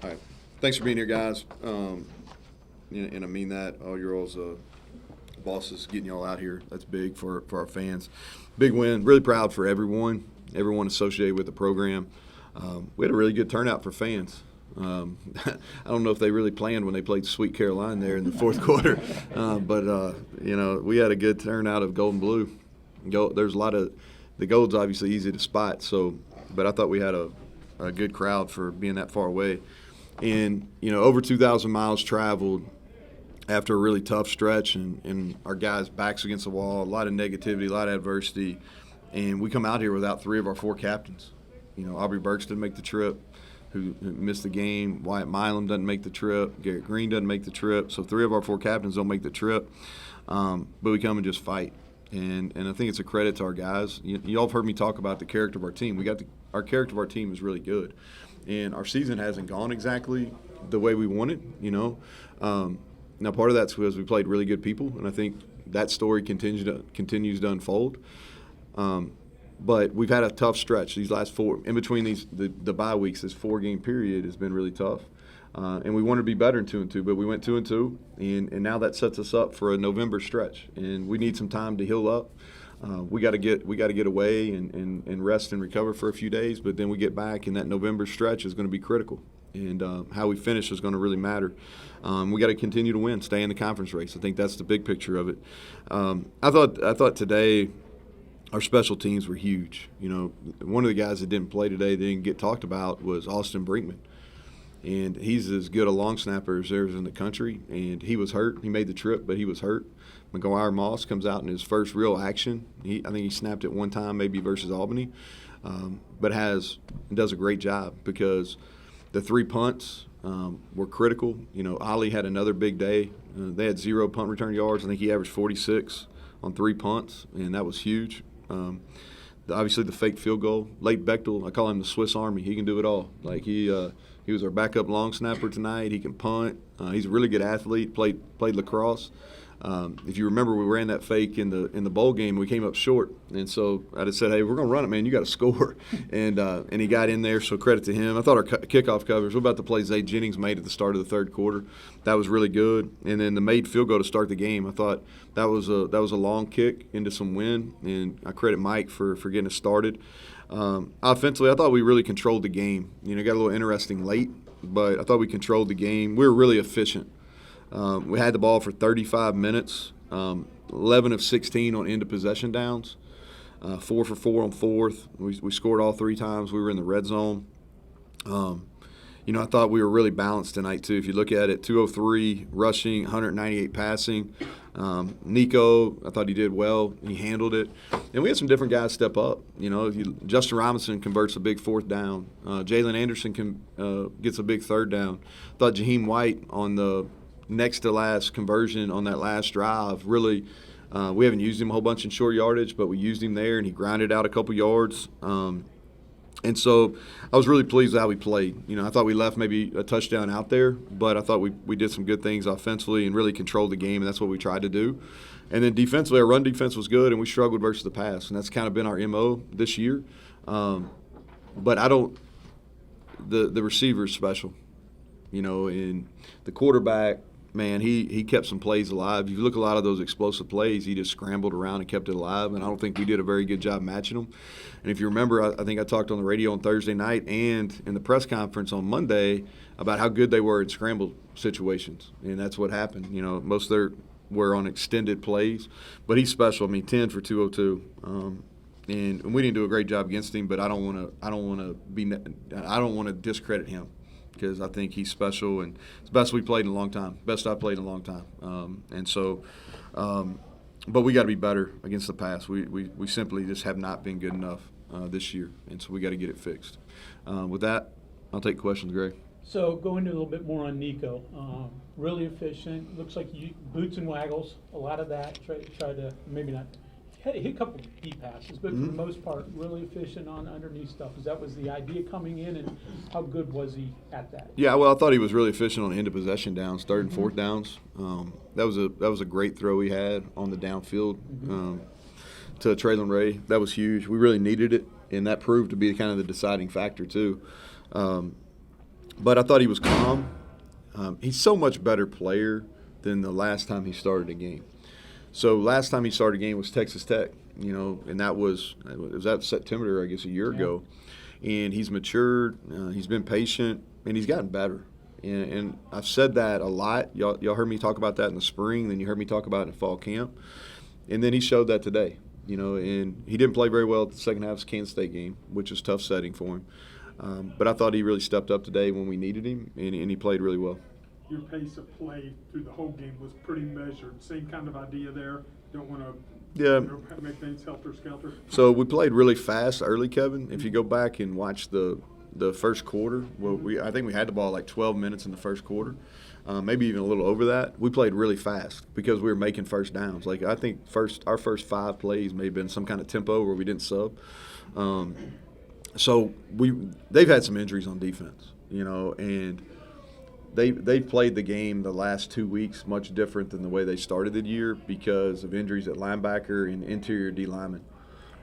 All right. Thanks for being here, guys. And I mean that. All your all's bosses getting y'all out here. That's big for our fans. Big win. Really proud for everyone associated with the program. We had a really good turnout for fans. I don't know if they really planned when they played Sweet Caroline there in the fourth quarter, but we had a good turnout of gold and blue. There's a lot of the gold's obviously easy to spot, but I thought we had a good crowd for being that far away. And, over 2,000 miles traveled after a really tough stretch, and our guys' backs against the wall, a lot of negativity, a lot of adversity. And we come out here without 3 of our 4 captains. Aubrey Burks didn't make the trip, who missed the game. Wyatt Milam doesn't make the trip. Garrett Green doesn't make the trip. So 3 of our 4 captains don't make the trip. But we come and just fight. And I think it's a credit to our guys. Y'all have heard me talk about the character of our team. Our character of our team is really good. And our season hasn't gone exactly the way we wanted, Now, part of that's because we played really good people, and I think that story continues to unfold. But we've had a tough stretch. These last 4, in between the bye weeks, this 4-game period has been really tough. And we wanted to be better in 2-2, but we went 2-2, and now that sets us up for a November stretch. And we need some time to heal up. We got to get away and rest and recover for a few days, but then we get back, and that November stretch is going to be critical. And how we finish is going to really matter. We got to continue to win, stay in the conference race. I think that's the big picture of it. I thought today our special teams were huge. One of the guys that didn't play today, that didn't get talked about, was Austin Brinkman. And he's as good a long snapper as there is in the country. And he was hurt. He made the trip, but he was hurt. McGuire Moss comes out in his first real action. I think he snapped it one time, maybe versus Albany, but does a great job because the 3 punts were critical. Ollie had another big day. They had 0 punt return yards. I think he averaged 46 on 3 punts, and that was huge. Obviously, the fake field goal. Late Bechtel, I call him the Swiss Army. He can do it all. He was our backup long snapper tonight. He can punt. He's a really good athlete. Played lacrosse. If you remember, we ran that fake in the bowl game. We came up short, and so I just said, "Hey, we're gonna run it, man. You got to score." And he got in there, so credit to him. I thought our kickoff covers. We're about to play Zay Jennings made at the start of the third quarter. That was really good. And then the made field goal to start the game. I thought that was a long kick into some wind, and I credit Mike for getting us started. Offensively, I thought we really controlled the game. Got a little interesting late, but I thought we controlled the game. We were really efficient. We had the ball for 35 minutes, 11 of 16 on end-of-possession downs, 4 for 4 on fourth. We scored all 3 times. We were in the red zone. I thought we were really balanced tonight, too. If you look at it, 203 rushing, 198 passing. Nico, I thought he did well. He handled it. And we had some different guys step up. Justin Robinson converts a big 4th down. Jalen Anderson gets a big 3rd down. I thought Jaheim White on the next to last conversion on that last drive, really, we haven't used him a whole bunch in short yardage, but we used him there, and he grinded out a couple yards. And so I was really pleased with how we played. I thought we left maybe a touchdown out there, but I thought we did some good things offensively and really controlled the game, and that's what we tried to do. And then defensively, our run defense was good, and we struggled versus the pass, and that's kind of been our MO this year. But the receiver is special, and the quarterback, man, he kept some plays alive. You look at a lot of those explosive plays, he just scrambled around and kept it alive, and I don't think we did a very good job matching them. And if you remember, I think I talked on the radio on Thursday night and in the press conference on Monday about how good they were in scramble situations, and that's what happened. Most of their were on extended plays, but he's special. 10 for 202. And we didn't do a great job against him, but I don't want to discredit him, because I think he's special, and it's the best we played in a long time, best I've played in a long time. But we got to be better against the pass. We simply just have not been good enough this year, and so we got to get it fixed. With that, I'll take questions, Greg. So go into a little bit more on Nico. Really efficient. Looks like boots and waggles. A lot of that. Try to maybe not. Hit a couple of deep passes, but for the most part, really efficient on underneath stuff. Because that was the idea coming in, and how good was he at that? Yeah, well, I thought he was really efficient on end of possession downs, 3rd and 4th downs. That was a great throw he had on the downfield to Traylon Ray. That was huge. We really needed it, and that proved to be kind of the deciding factor too. but I thought he was calm. He's so much better player than the last time he started a game. So last time he started a game was Texas Tech, and it was that September, I guess, a year ago. And he's matured, he's been patient, and he's gotten better. And I've said that a lot. Y'all heard me talk about that in the spring, then you heard me talk about it in fall camp. And then he showed that today, and he didn't play very well at the second half of the Kansas State game, which was a tough setting for him. But I thought he really stepped up today when we needed him, and he played really well. Your pace of play through the whole game was pretty measured. Same kind of idea there. Don't want to make things helter-skelter. So we played really fast early, Kevin. If you go back and watch the first quarter, I think we had the ball like 12 minutes in the first quarter, maybe even a little over that. We played really fast because we were making first downs. Like I think our first 5 plays may have been some kind of tempo where we didn't sub. So they've had some injuries on defense, and they've played the game the last 2 weeks much different than the way they started the year because of injuries at linebacker and interior D lineman.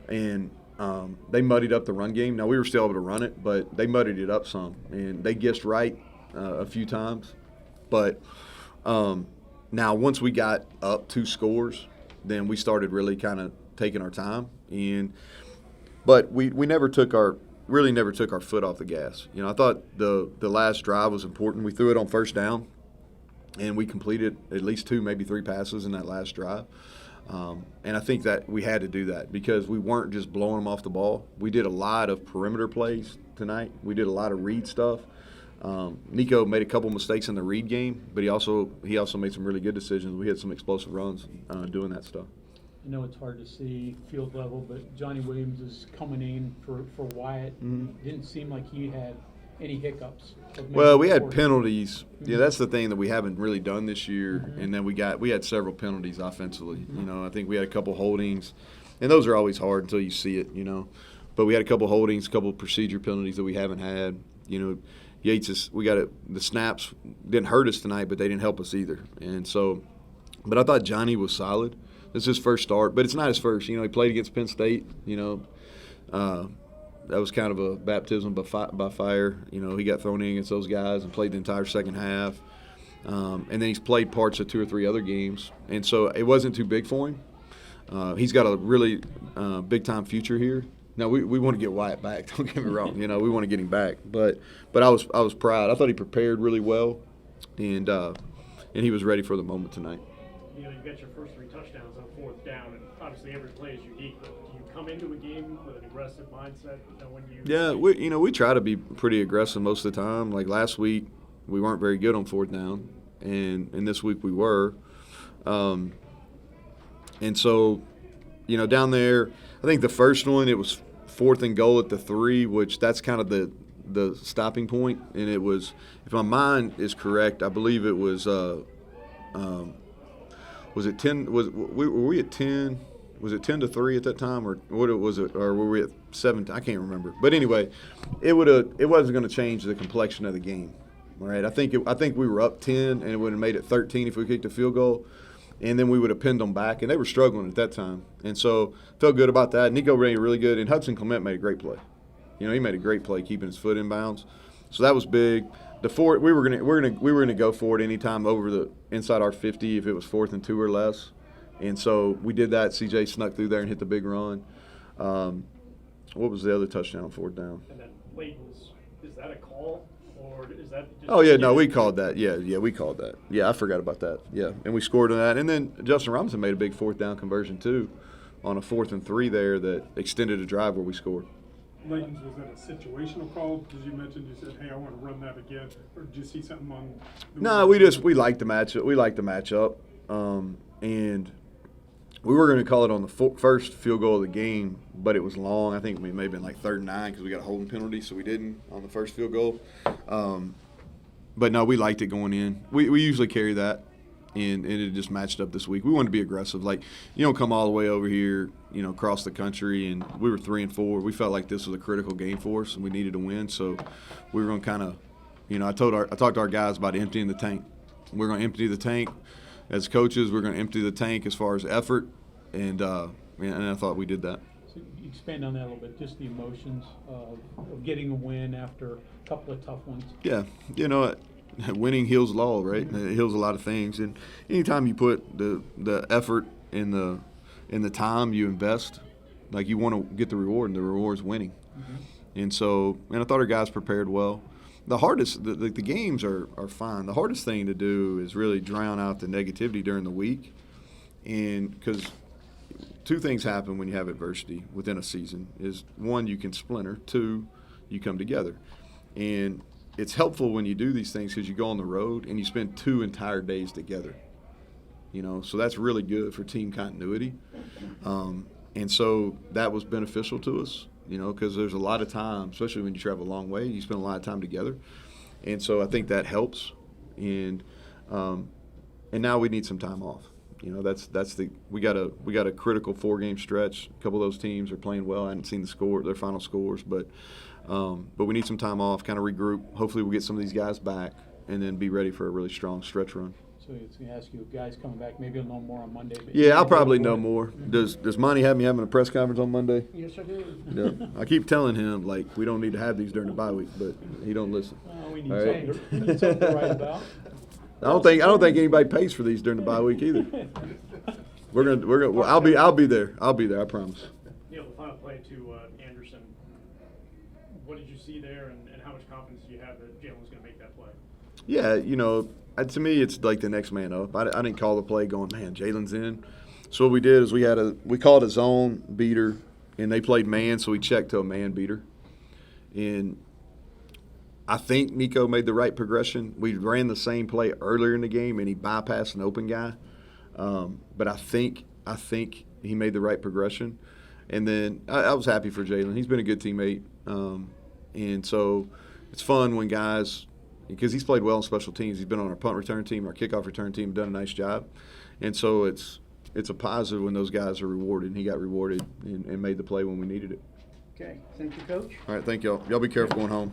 And they muddied up the run game. Now, we were still able to run it, but they muddied it up some. And they guessed right a few times. But now once we got up 2 scores, then we started really kind of taking our time. But we never took our foot off the gas. I thought the last drive was important. We threw it on first down, and we completed at least 2, maybe 3 passes in that last drive. And I think that we had to do that because we weren't just blowing them off the ball. We did a lot of perimeter plays tonight. We did a lot of read stuff. Nico made a couple mistakes in the read game, but he also made some really good decisions. We had some explosive runs doing that stuff. I know it's hard to see field level, but Johnny Williams is coming in for Wyatt. Mm-hmm. Didn't seem like he had any hiccups. Well, we had penalties. Yeah, that's the thing that we haven't really done this year. Mm-hmm. And then we had several penalties offensively. I think we had a couple holdings, and those are always hard until you see it. But we had a couple holdings, a couple procedure penalties that we haven't had. Yates the snaps didn't hurt us tonight, but they didn't help us either. And so, but I thought Johnny was solid. It's his first start, but it's not his first. He played against Penn State. That was kind of a baptism by fire. He got thrown in against those guys and played the entire second half. And then he's played parts of 2 or 3 other games. And so it wasn't too big for him. He's got a really big-time future here. Now, we want to get Wyatt back. Don't get me wrong. We want to get him back. But I was proud. I thought he prepared really well, and he was ready for the moment tonight. You got your first 3 touchdowns on 4th down, and obviously every play is unique. But do you come into a game with an aggressive mindset? Yeah, we try to be pretty aggressive most of the time. Like last week, we weren't very good on 4th down, and this week we were. And so, down there, I think the first one it was 4th and goal at the 3, which that's kind of the stopping point. And it was, if my mind is correct, I believe it was. Was it 10? Were we at 10? Was it 10-3 at that time, or what was it? Or were we at 7? I can't remember. But anyway, it wasn't going to change the complexion of the game. All right, I think we were up 10, and it would have made it 13 if we kicked a field goal, and then we would have pinned them back, and they were struggling at that time, and so felt good about that. Nico ran really good, and Hudson Clement made a great play. He made a great play keeping his foot in bounds, so that was big. The 4, we were gonna go for it anytime over the inside our 50 if it was 4th and 2 or less, and so we did that. CJ snuck through there and hit the big run. What was the other touchdown on 4th down? And then Layton's, is that a call or is that? Just oh yeah, no, we called that. Yeah, we called that. Yeah, I forgot about that. Yeah, and we scored on that, and then Justin Robinson made a big 4th down conversion too, on a 4th and 3 there that extended a drive where we scored. Layton's, was that a situational call? Because you said, hey, I want to run that again. Or did you see something on the No, we liked the matchup. We liked the matchup. And we were going to call it on the first field goal of the game, but it was long. I think we may have been like 3rd and 9 because we got a holding penalty, so we didn't on the first field goal. But no, we liked it going in. We usually carry that. And it just matched up this week. We wanted to be aggressive. Like, you don't come all the way over here, across the country, and we were 3-4. We felt like this was a critical game for us, and we needed to win. So we were going to kind of, I talked to our guys about emptying the tank. We're going to empty the tank. As coaches, we're going to empty the tank as far as effort, and I thought we did that. So expand on that a little bit, just the emotions of getting a win after a couple of tough ones. Yeah, winning heals all, right? It heals a lot of things, and anytime you put the effort in the time you invest, like you want to get the reward, and the reward is winning. And I thought our guys prepared well. The hardest, the games are fine. The hardest thing to do is really drown out the negativity during the week, and because two things happen when you have adversity within a season is, one, you can splinter, two, you come together. And it's helpful when you do these things because you go on the road and you spend 2 entire days together. So that's really good for team continuity. And so that was beneficial to us, because there's a lot of time, especially when you travel a long way, you spend a lot of time together. And so I think that helps. And now we need some time off. We got a critical 4-game stretch. A couple of those teams are playing well. I haven't seen their final scores, but we need some time off, kind of regroup. Hopefully we'll get some of these guys back and then be ready for a really strong stretch run. So it's going to ask you, guys coming back, maybe you'll know more on Monday. But Yeah, I'll probably know more. Does Monty have me having a press conference on Monday? Yes, I do. Yeah. I keep telling him, we don't need to have these during the bye week, but he don't listen. We need All right. something to write about. I don't think anybody pays for these during the bye week either. I'll be there. I promise. Neal, the final play to Anderson. What did you see there, and how much confidence do you have that Jalen's going to make that play? Yeah, to me it's like the next man up. I didn't call the play going, man, Jalen's in. So what we did is we called a zone beater, and they played man, so we checked to a man beater. And I think Nico made the right progression. We ran the same play earlier in the game, and he bypassed an open guy. But I think he made the right progression. And then I was happy for Jalen. He's been a good teammate. And so it's fun when guys, because he's played well in special teams. He's been on our punt return team, our kickoff return team, done a nice job. And so it's a positive when those guys are rewarded, and he got rewarded and made the play when we needed it. Okay, thank you, Coach. All right, thank y'all. Y'all be careful going home.